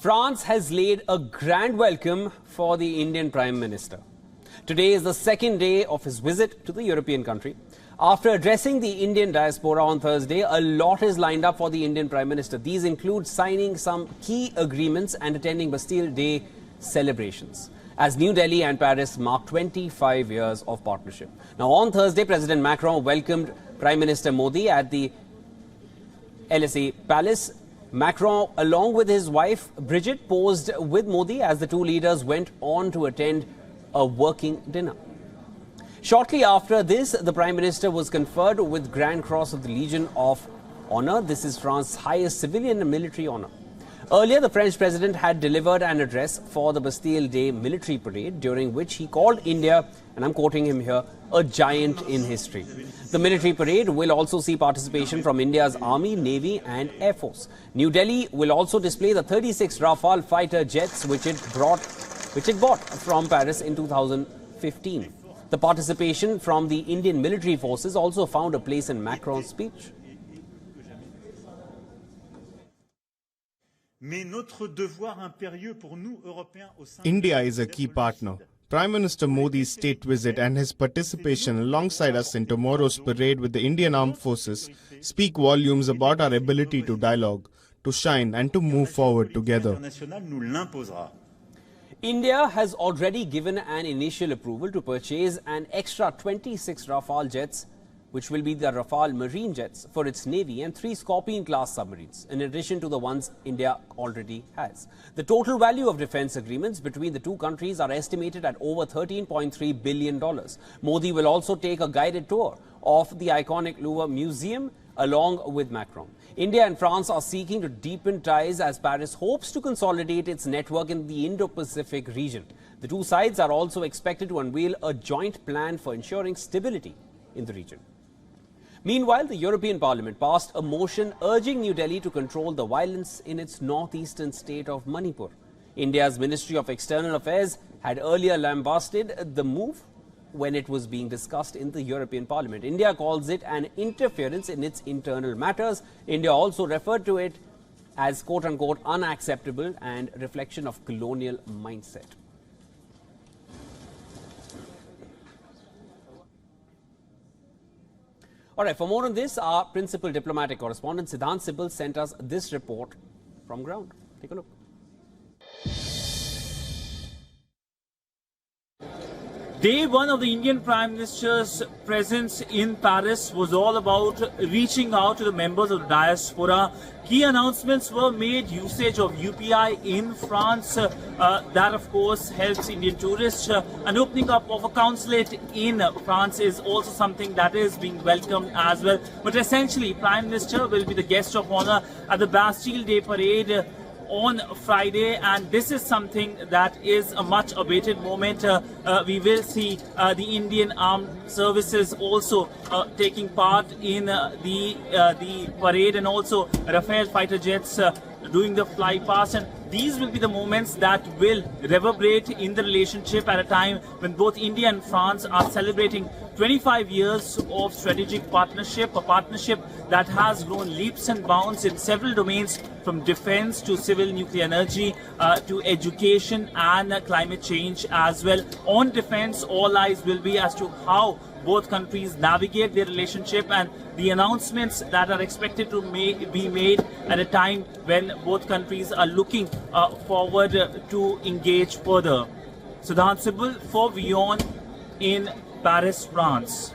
France has laid a grand welcome for the Indian Prime Minister. Today is the second day of his visit to the European country. After addressing the Indian diaspora on Thursday, a lot is lined up for the Indian Prime Minister. These include signing some key agreements and attending Bastille Day celebrations, as New Delhi and Paris mark 25 years of partnership. Now, on Thursday, President Macron welcomed Prime Minister Modi at the LSE Palace. Macron, along with his wife Brigitte, posed with Modi as the two leaders went on to attend a working dinner. Shortly after this, the Prime Minister was conferred with Grand Cross of the Legion of Honor. This is France's highest civilian and military honor. Earlier, the French President had delivered an address for the Bastille Day military parade, during which he called India, and I'm quoting him here, a giant in history. The military parade will also see participation from India's Army, Navy and Air Force. New Delhi will also display the 36 Rafale fighter jets which it bought from Paris in 2015. The participation from the Indian military forces also found a place in Macron's speech. India is a key partner. Prime Minister Modi's state visit and his participation alongside us in tomorrow's parade with the Indian Armed Forces speak volumes about our ability to dialogue, to shine and to move forward together. India has already given an initial approval to purchase an extra 26 Rafale jets, which will be the Rafale Marine jets, for its Navy, and 3 Scorpion-class submarines, in addition to the ones India already has. The total value of defense agreements between the two countries are estimated at over $13.3 billion. Modi will also take a guided tour of the iconic Louvre Museum along with Macron. India and France are seeking to deepen ties as Paris hopes to consolidate its network in the Indo-Pacific region. The two sides are also expected to unveil a joint plan for ensuring stability in the region. Meanwhile, the European Parliament passed a motion urging New Delhi to control the violence in its northeastern state of Manipur. India's Ministry of External Affairs had earlier lambasted the move when it was being discussed in the European Parliament. India calls it an interference in its internal matters. India also referred to it as quote-unquote unacceptable and reflection of colonial mindset. All right, for more on this, our principal diplomatic correspondent Siddhant Sibal sent us this report from ground. Take a look. Day one of the Indian Prime Minister's presence in Paris was all about reaching out to the members of the diaspora. Key announcements were made: usage of UPI in France, that of course helps Indian tourists. An opening up of a consulate in France is also something that is being welcomed as well. But essentially, Prime Minister will be the guest of honor at the Bastille Day parade on Friday, and this is something that is a much awaited moment. We will see the Indian Armed Services also taking part in the parade, and also Rafale fighter jets doing the fly past, and these will be the moments that will reverberate in the relationship at a time when both India and France are celebrating 25 years of strategic partnership, a partnership that has grown leaps and bounds in several domains, from defense to civil nuclear energy to education and climate change as well. On defense, all eyes will be as to how both countries navigate their relationship, and the announcements that are expected to be made at a time when both countries are looking forward to engage further. Siddhant Sibal for WION in Paris, France.